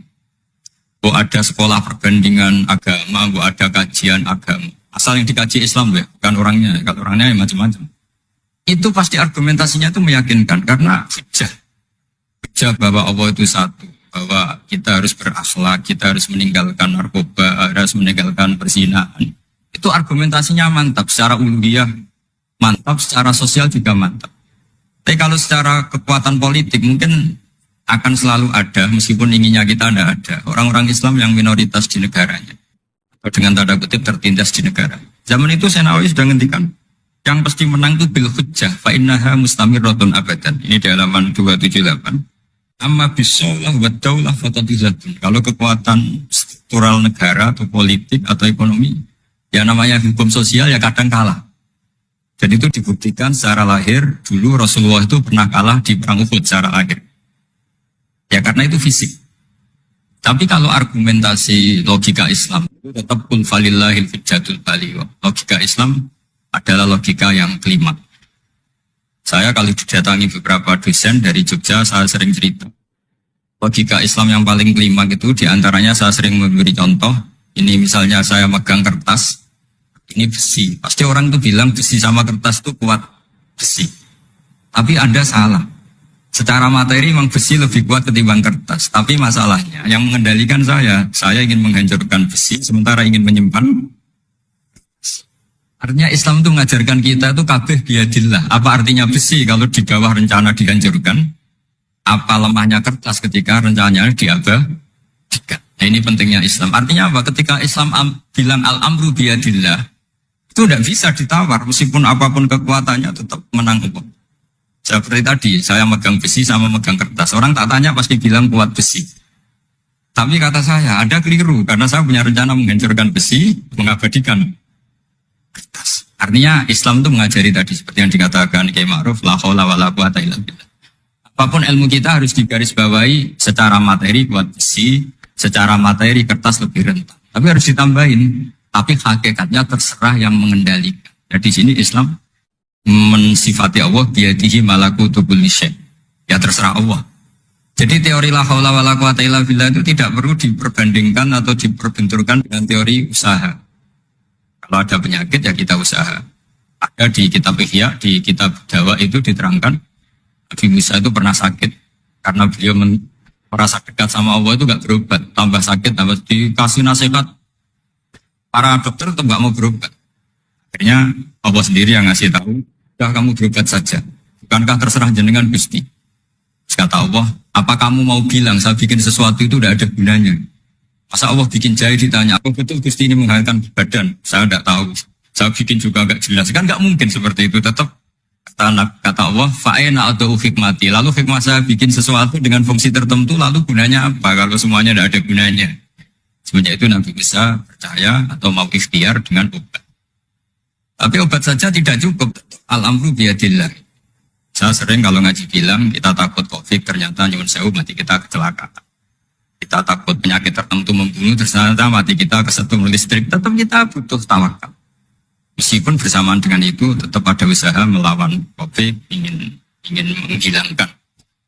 Ada sekolah perbandingan agama, ada kajian agama. Asal yang dikaji Islam ya, bukan orangnya. Kalau orangnya ya macam-macam. Itu pasti argumentasinya itu meyakinkan karena hujah bahwa Allah itu satu, bahwa kita harus berakhlak, kita harus meninggalkan narkoba, harus meninggalkan perzinahan. Itu argumentasinya mantap, secara uluhiyah mantap, secara sosial juga mantap. Tapi kalau secara kekuatan politik mungkin akan selalu ada, meskipun inginnya kita tidak ada, orang-orang Islam yang minoritas di negaranya, atau dengan tanda kutip tertindas di negara. Zaman itu Syekh Nawawi sudah ngendikan, yang pasti menang itu bil hujjah fa innaha mustamirratun abadan. Ini di halaman 278. Amma bisolah wa daulah fatadizatun. Kalau kekuatan struktural negara atau politik atau ekonomi, ya namanya hukum sosial ya kadang kalah. Dan itu dibuktikan secara lahir. Dulu Rasulullah itu pernah kalah di perang Uhud secara lahir. Ya karena itu fisik. Tapi kalau argumentasi logika Islam itu tetap kul falillahil hujjatul baligh. Logika Islam adalah logika yang kelima. Saya kalau didatangi beberapa dosen dari Jogja, saya sering cerita. Logika Islam yang paling kelima itu diantaranya saya sering memberi contoh. Ini misalnya saya megang kertas, ini besi. Pasti orang itu bilang besi sama kertas itu kuat besi. Tapi Anda salah. Secara materi memang besi lebih kuat ketimbang kertas. Tapi masalahnya yang mengendalikan saya ingin menghancurkan besi, sementara ingin menyimpan. Artinya Islam itu mengajarkan kita itu kabeh biadillah. Apa artinya besi kalau di bawah rencana dihancurkan? Apa lemahnya kertas ketika rencananya diabadikan? Nah, ini pentingnya Islam. Artinya apa? Ketika Islam bilang al-amru biadillah, itu tidak bisa ditawar. Meskipun apapun kekuatannya tetap menang Allah. Seperti tadi, saya megang besi sama megang kertas. Orang tak tanya pasti bilang kuat besi. Tapi kata saya, ada keliru. Karena saya punya rencana menghancurkan besi, mengabadikan kertas. Artinya Islam itu mengajari tadi seperti yang dikatakan Kiai Ma'ruf, la haula wala quwata illa billah. Apapun ilmu kita harus digarisbawahi secara materi kuat besi, secara materi kertas lebih rentan. Tapi harus ditambahin, tapi hakikatnya terserah yang mengendalikan. Jadi di sini Islam mensifati Allah biyadihi malakutu kulli syai'. Ya terserah Allah. Jadi teori la haula wala quwata illa billah itu tidak perlu diperbandingkan atau diperbenturkan dengan teori usaha. Kalau ada penyakit ya kita usaha. Ada di kitab Ihya, di kitab Dawa itu diterangkan Nabi Musa itu pernah sakit karena beliau merasa dekat sama Allah itu gak berobat, tambah sakit, tambah dikasih nasihat. Para dokter tetap gak mau berobat. Akhirnya Allah sendiri yang ngasih tahu, udah kamu berobat saja. Bukankah terserah jenengan Gusti? Terus kata Allah, apa kamu mau bilang saya bikin sesuatu itu udah ada gunanya? Masa Allah bikin jahe ditanya, apa betul Gusti ini menghalalkan badan? Saya tidak tahu. Saya bikin juga agak jelas. Kan nggak mungkin seperti itu. Tetap kata Allah, fa'ena atau hikmati. Lalu hikmah saya bikin sesuatu dengan fungsi tertentu, lalu gunanya apa? Kalau semuanya tidak ada gunanya. Semenjak itu Nabi bisa percaya atau mau ikhtiar dengan obat. Tapi obat saja tidak cukup. Al-amru biyadillah. Saya sering kalau ngaji bilang, kita takut COVID, ternyata nyuwun sewu mati kita kecelakaan. Kita takut penyakit tertentu membunuh, ternyata mati kita kesetrum listrik. Tetap kita butuh tawakal. Meskipun bersamaan dengan itu, tetap ada usaha melawan COVID, ingin menghilangkan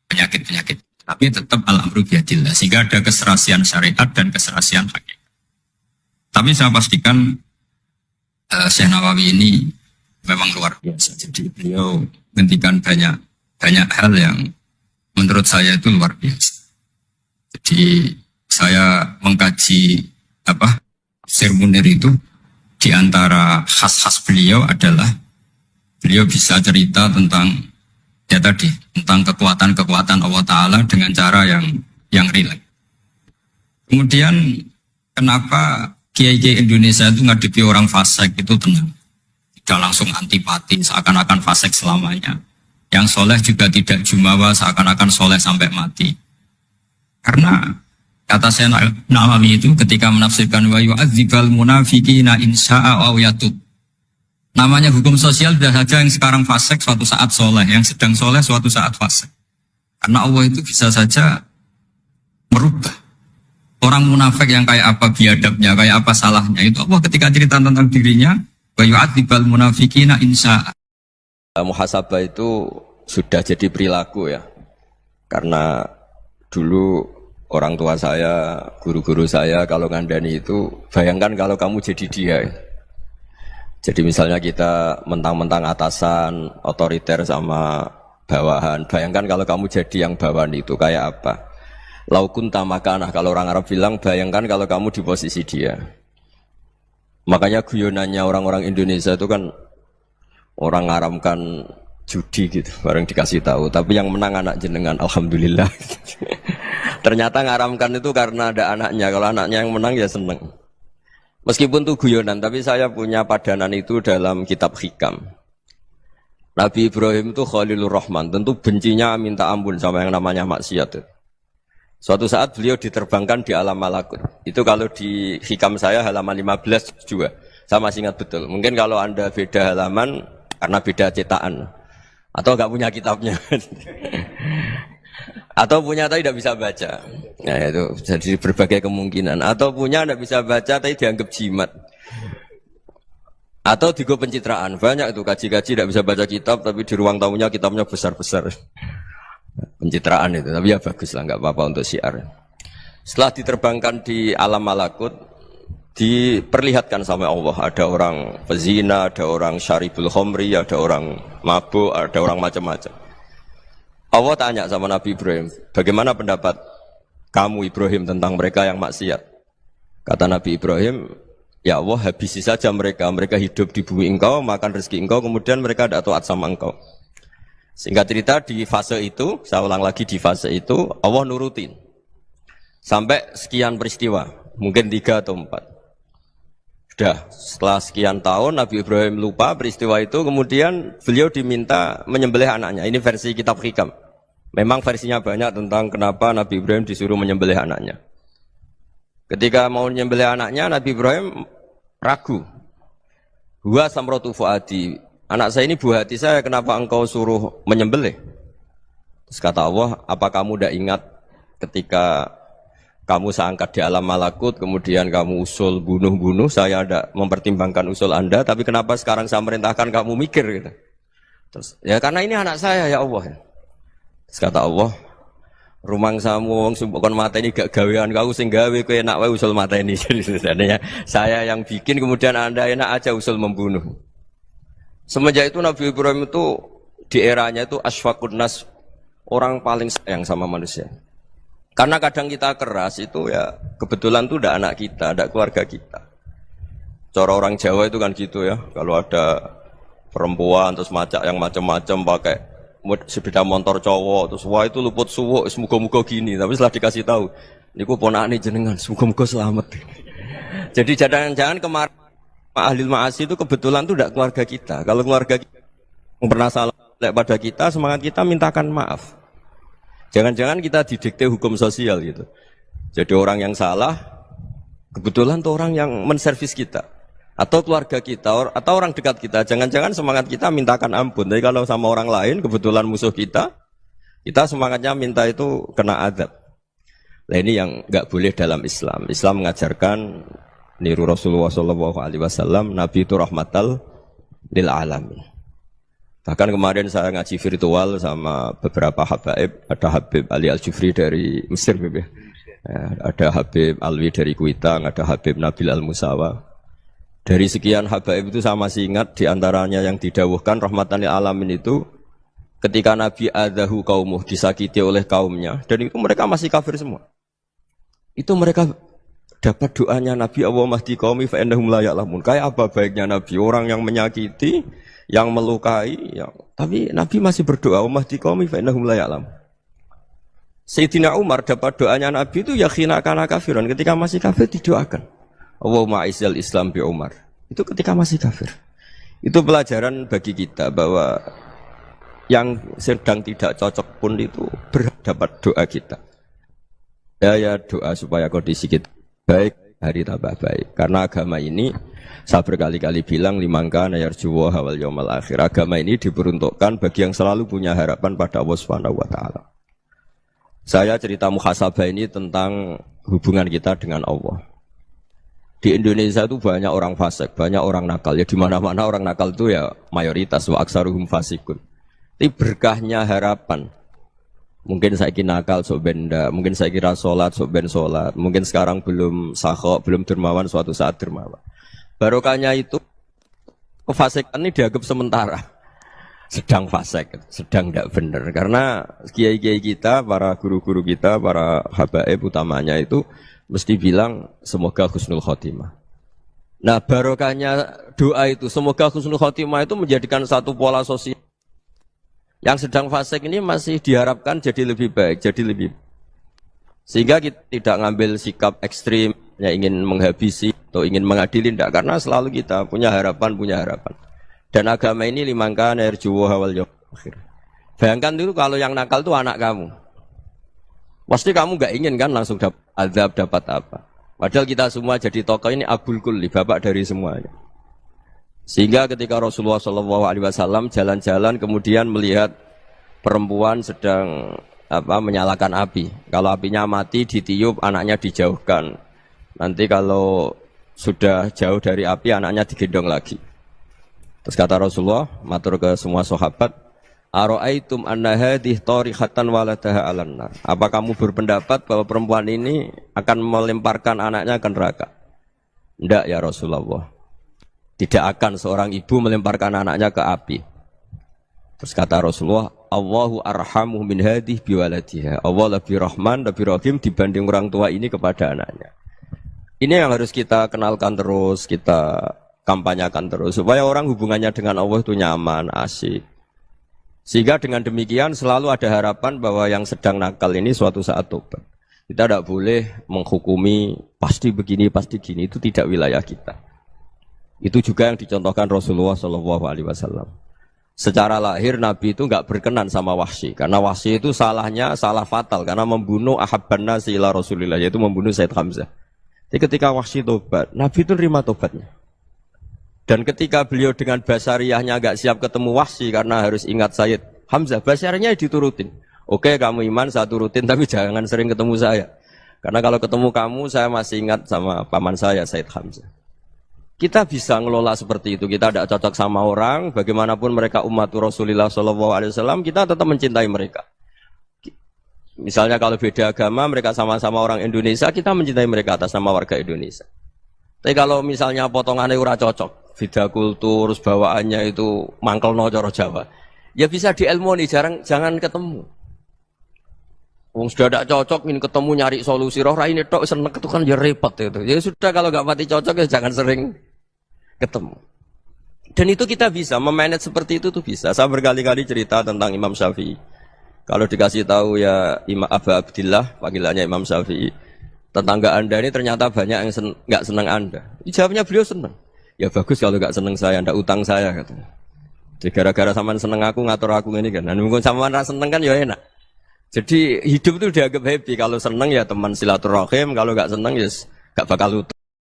penyakit-penyakit. Tapi tetap al-amru biyadillah. Sehingga ada keserasian syariat dan keserasian hakikat. Tapi saya pastikan Syekh Nawawi ini memang luar biasa. Jadi beliau menghentikan banyak hal yang menurut saya itu luar biasa. Jadi saya mengkaji Tafsir Munir itu di antara khas-khas beliau adalah beliau bisa cerita tentang tentang kekuatan-kekuatan Allah Ta'ala dengan cara yang rileks. Kemudian kenapa kiai-kiai Indonesia itu ngadepi orang fasik itu tenang, tidak langsung antipati seakan-akan fasik selamanya. Yang soleh juga tidak jumawa seakan-akan soleh sampai mati. Karena kata saya Nawawi itu ketika menafsirkan wa yu'adzibal munafiqina insya'a aw yatub. Namanya hukum sosial sudah saja yang sekarang fasik suatu saat soleh, yang sedang soleh suatu saat fasik. Karena Allah itu bisa saja merubah. Orang munafik yang kayak apa biadabnya, kayak apa salahnya, itu Allah ketika cerita tentang dirinya wa yu'adzibal munafiqina insya'a. Muhasabah itu sudah jadi perilaku ya. Karena dulu orang tua saya, guru-guru saya kalau ngandani itu, bayangkan kalau kamu jadi dia. Jadi misalnya kita mentang-mentang atasan, otoriter sama bawahan. Bayangkan kalau kamu jadi yang bawahan itu kayak apa? Laukun tamakanah, kalau orang Arab bilang, bayangkan kalau kamu di posisi dia. Makanya guyonannya orang-orang Indonesia itu kan orang ngaramkan judi gitu, bareng dikasih tahu. Tapi yang menang anak jenengan, alhamdulillah. Ternyata ngaramkan itu karena ada anaknya. Kalau anaknya yang menang ya seneng. Meskipun itu guyonan, tapi saya punya padanan itu dalam kitab Hikam. Nabi Ibrahim itu Khalilur Rahman, tentu bencinya minta ampun sama yang namanya maksiat. Suatu saat beliau diterbangkan di alam malakut. Itu kalau di Hikam saya halaman 15 juga. Saya masih ingat betul. Mungkin kalau Anda beda halaman karena beda cetakan. Atau nggak punya kitabnya. Atau punya tapi tidak bisa baca. Nah itu jadi berbagai kemungkinan. Atau punya tidak bisa baca tapi dianggap jimat. Atau digo pencitraan, banyak itu kaji-kaji tidak bisa baca kitab tapi di ruang tamunya kitabnya besar-besar. Pencitraan itu, tapi ya bagus lah, nggak apa-apa untuk syiar. Setelah diterbangkan di alam malakut, diperlihatkan sama Allah, ada orang pezina, ada orang syaribul khomri, ada orang mabuk, ada orang macam-macam. Allah tanya sama Nabi Ibrahim, bagaimana pendapat kamu Ibrahim tentang mereka yang maksiat? Kata Nabi Ibrahim, ya Allah habisi saja mereka, mereka hidup di bumi engkau, makan rezeki engkau, kemudian mereka tidak taat sama engkau. Singkat cerita di fase itu, saya ulang lagi di fase itu, Allah nurutin. Sampai sekian peristiwa, mungkin 3 atau 4. Sudah, setelah sekian tahun Nabi Ibrahim lupa peristiwa itu, kemudian beliau diminta menyembelih anaknya. Ini versi kitab Hikam. Memang versinya banyak tentang kenapa Nabi Ibrahim disuruh menyembelih anaknya. Ketika mau menyembelih anaknya, Nabi Ibrahim ragu. Huwa samratu fuadi. Anak saya ini buah hati saya, kenapa engkau suruh menyembelih? Terus kata Allah, apa kamu tidak ingat ketika kamu saya angkat di alam malakut, kemudian kamu usul bunuh-bunuh, saya tidak mempertimbangkan usul Anda, tapi kenapa sekarang saya merintahkan kamu mikir gitu? Terus, ya karena ini anak saya ya Allah. Terus kata Allah, rumang samu wong sumpukon mata ini gak gawean kau sing gawe kowe enak wae usul mata ini. Jadi sebenarnya saya yang bikin, kemudian Anda enak aja usul membunuh. Semenjak itu Nabi Ibrahim itu di eranya itu asfaqun nas, orang paling sayang sama manusia. Karena kadang kita keras itu ya kebetulan tuh udah anak kita, ada keluarga kita. Cara orang Jawa itu kan gitu ya, kalau ada perempuan terus macak yang macam-macam pakai sepeda motor cowok terus wah itu luput suwuk, semoga-moga gini. Tapi setelah dikasih tahu, niku ponakane jenengan, semoga-moga selamat. Jadi jangan-jangan kemarin ahli ma'asi itu kebetulan tuh tidak keluarga kita. Kalau keluarga kita yang pernah salah pada kita, semangat kita mintakan maaf. Jangan-jangan kita didikte hukum sosial gitu. Jadi orang yang salah, kebetulan tuh orang yang menservis kita. Atau keluarga kita, atau orang dekat kita. Jangan-jangan semangat kita mintakan ampun. Tapi kalau sama orang lain, kebetulan musuh kita semangatnya minta itu kena azab. Nah ini yang nggak boleh dalam Islam. Islam mengajarkan niru Rasulullah SAW, Nabi itu rahmatal lil alamin. Bahkan kemarin saya ngaji virtual sama beberapa habaib, ada Habib Ali Al-Jufri dari Mesir, ya, ada Habib Alwi dari Kuitang, ada Habib Nabil Al-Musawa. Dari sekian habaib itu saya masih ingat diantaranya yang didawuhkan rahmatan lil alamin itu ketika Nabi adahu kaumuh, disakiti oleh kaumnya, dan itu mereka masih kafir semua. Itu mereka dapat doanya Nabi, Allah mahdi qaumi fa innahum la ya'lamun. Kayak apa baiknya Nabi, orang yang menyakiti, yang melukai, tapi Nabi masih berdoa, Allah mahdi qaumi fa innahum la ya'lamun. Sayyidina Umar dapat doanya Nabi itu ya khina kana kafiran, ketika masih kafir didoakan. Allahumma a'izzal Islam bi Umar. Itu ketika masih kafir. Itu pelajaran bagi kita bahwa yang sedang tidak cocok pun itu dapat doa kita. Ya doa supaya kondisi kita baik, hari tambah baik. Karena agama ini, saya berkali-kali bilang, limangka nayarjuwa hawal yawmal akhir. Agama ini diperuntukkan bagi yang selalu punya harapan pada Allah Subhanahu wa Ta'ala. Saya cerita muhasabah ini tentang hubungan kita dengan Allah. Di Indonesia itu banyak orang fasik, banyak orang nakal. Ya di mana-mana orang nakal itu ya mayoritas, wa aksaruhum fasikun. Tapi berkahnya harapan. Mungkin saya kira nakal sok benda, mungkin saya kira sholat sok ben sholat, mungkin sekarang belum sakhok, belum dermawan, suatu saat dermawan. Barokahnya itu kefasikan ini dianggap sementara, sedang fasik, sedang tidak benar. Karena kiai-kiai kita, para guru-guru kita, para habaib utamanya itu mesti bilang semoga husnul khotimah. Nah barokahnya doa itu, semoga husnul khotimah itu menjadikan satu pola sosial. Yang sedang fasik ini masih diharapkan jadi lebih baik, jadi lebih. Sehingga kita tidak ngambil sikap ekstrim, yang ingin menghabisi atau ingin mengadili, tidak. Karena selalu kita punya harapan. Dan agama ini limangka nerjuwa hawal yawmal akhir. Bayangkan dulu kalau yang nakal itu anak kamu. Pasti kamu nggak ingin kan langsung dapat azab, dapat apa. Padahal kita semua jadi tokoh ini abul kulli, bapak dari semuanya. Sehingga ketika Rasulullah SAW jalan-jalan kemudian melihat perempuan sedang menyalakan api. Kalau apinya mati ditiup, anaknya dijauhkan. Nanti kalau sudah jauh dari api, anaknya digendong lagi. Terus kata Rasulullah, matur ke semua sahabat, "Ara'aitum anna hadhihi tarihatan waladaha 'alan nar?" Apa kamu berpendapat bahwa perempuan ini akan melemparkan anaknya ke neraka? Tidak ya Rasulullah. Tidak akan seorang ibu melemparkan anaknya ke api. Terus kata Rasulullah, Allahu arhamu min hadhihi biwaladiha. Allah lebih rahman, lebih rahim dibanding orang tua ini kepada anaknya. Ini yang harus kita kenalkan terus, kita kampanyakan terus supaya orang hubungannya dengan Allah itu nyaman, asik. Sehingga dengan demikian selalu ada harapan bahwa yang sedang nakal ini suatu saat tobat. Kita tidak boleh menghukumi pasti begini, pasti gini, itu tidak wilayah kita. Itu juga yang dicontohkan Rasulullah SAW. Secara lahir Nabi itu nggak berkenan sama Wahsy karena Wahsy itu salahnya salah fatal karena membunuh ahabban nasi ila Rasulillah, yaitu membunuh Said Hamzah. Jadi ketika Wahsy tobat, Nabi itu nerima tobatnya. Dan ketika beliau dengan basariyahnya nggak siap ketemu Wahsy karena harus ingat Said Hamzah, basariyahnya diturutin. Oke, kamu iman saya turutin, tapi jangan sering ketemu saya. Karena kalau ketemu kamu saya masih ingat sama paman saya Said Hamzah. Kita bisa ngelola seperti itu. Kita tidak cocok sama orang, bagaimanapun mereka umat Rasulullah SAW, kita tetap mencintai mereka. Misalnya kalau beda agama, mereka sama-sama orang Indonesia, kita mencintai mereka atas nama warga Indonesia. Tapi kalau misalnya potongannya ora cocok, beda kultur, bawaannya itu mangkelno cara Jawa, ya bisa diilmoni, jangan ketemu. Wong sudah tidak cocok, ini ketemu nyari solusi, roh ini tok seneng itu kan ya repot itu. Ya sudah kalau nggak pati cocok ya jangan sering ketemu. Dan itu kita bisa memanage seperti itu tuh bisa. Saya berkali-kali cerita tentang Imam Syafi'i. Kalau dikasih tahu ya Imam Abu Abdillah, panggilannya Imam Syafi'i, tetangga anda ini ternyata banyak yang nggak senang anda. Jawabnya beliau senang. Ya bagus kalau nggak senang saya, ndak utang saya katanya. Jadi gara-gara sampean seneng aku ngatur aku ini kan. Dan mungkin sampean rasa seneng kan ya enak. Jadi hidup itu dianggap happy. Kalau seneng ya teman silaturahim, kalau nggak seneng ya nggak bakal utang.